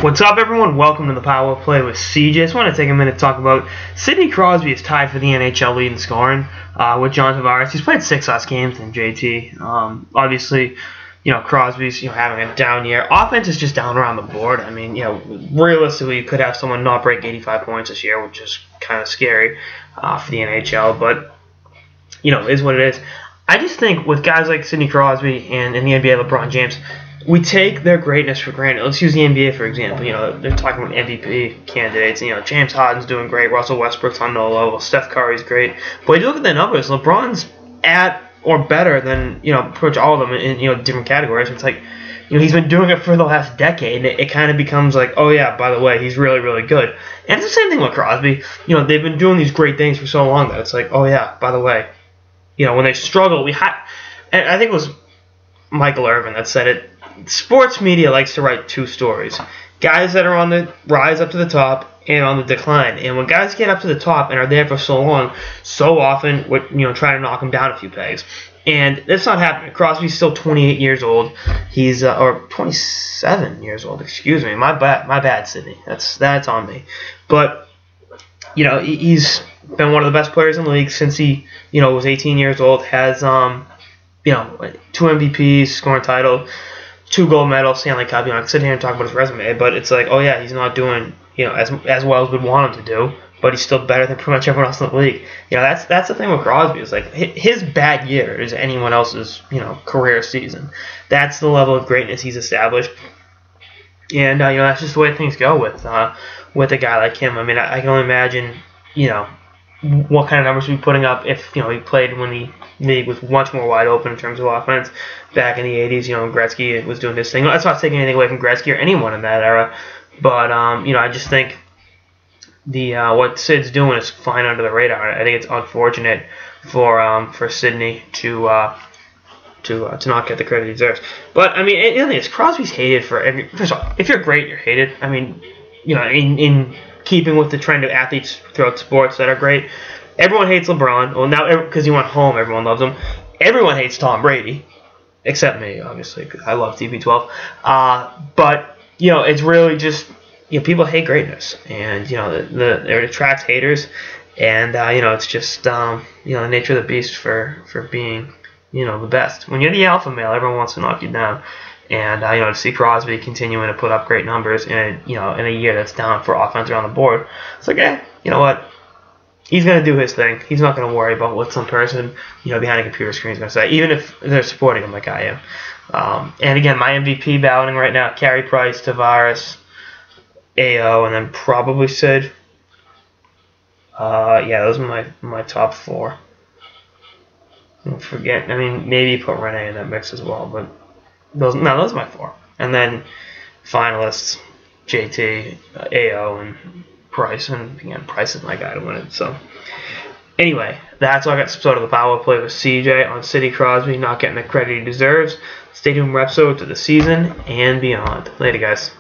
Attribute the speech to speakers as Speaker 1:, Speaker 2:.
Speaker 1: What's up, everyone? Welcome to the Power Play with CJ. Just want to take a minute to talk about Sidney Crosby is tied for the NHL lead in scoring with John Tavares. He's played 6 less games than JT. Obviously, Crosby's having a down year. Offense is just down around the board. I mean, realistically, you could have someone not break 85 points this year, which is kind of scary for the NHL. But it is what it is. I just think with guys like Sidney Crosby and in the NBA, LeBron James, we take their greatness for granted. Let's use the NBA, for example. They're talking about MVP candidates. James Harden's doing great. Russell Westbrook's on no level. Steph Curry's great. But you look at the numbers, LeBron's at or better than, pretty much all of them in different categories. It's like, he's been doing it for the last decade, and it kind of becomes like, oh, yeah, by the way, he's really, really good. And it's the same thing with Crosby. They've been doing these great things for so long that it's like, oh, yeah, by the way, when they struggle, and I think it was Michael Irvin that said it, sports media likes to write two stories. Guys that are on the rise up to the top and on the decline. And when guys get up to the top and are there for so long, so often we're trying to knock them down a few pegs. And that's not happening. Crosby's still 28 years old. He's or 27 years old. Excuse me. My bad, Sidney. That's on me. But he's been one of the best players in the league since he was 18 years old. Has 2 MVPs, scoring title, 2 gold medals, Stanley Cup. I can sit here and talk about his resume, but it's like, oh yeah, he's not doing as well as we'd want him to do, but he's still better than pretty much everyone else in the league. That's the thing with Crosby. It's like his bad year is anyone else's career season. That's the level of greatness he's established, and that's just the way things go with a guy like him. I mean, I can only imagine what kind of numbers he'd be putting up if he played when the league was much more wide open in terms of offense back in the 80s. Gretzky was doing this thing. That's not taking anything away from Gretzky or anyone in that era, but I just think what Sid's doing is flying under the radar. I think it's unfortunate for Sidney to not get the credit he deserves. But I mean, the thing is, Crosby's hated for every. First of all, if you're great, you're hated. I mean, in keeping with the trend of athletes throughout sports that are great, everyone hates LeBron. Well, now because he went home, everyone loves him. Everyone hates Tom Brady, except me, obviously, because I love TB12. But it's really just people hate greatness, and it attracts haters, and it's just the nature of the beast for being the best. When you're the alpha male, everyone wants to knock you down. And to see Crosby continuing to put up great numbers in a year that's down for offense around the board, it's like, you know what? He's gonna do his thing. He's not gonna worry about what some person behind a computer screen is gonna say, even if they're supporting him like I am. And again, my MVP balloting right now: Carey Price, Tavares, AO, and then probably Sid. Those are my top 4. Don't forget. I mean, maybe put Rene in that mix as well, but. Those are my 4. And then finalists, JT, AO, and Price. And again, Price is my guy to win it. So anyway, that's all I got this episode of the Power Play with CJ on Sidney Crosby not getting the credit he deserves. Stay tuned for episodes of the season and beyond. Later, guys.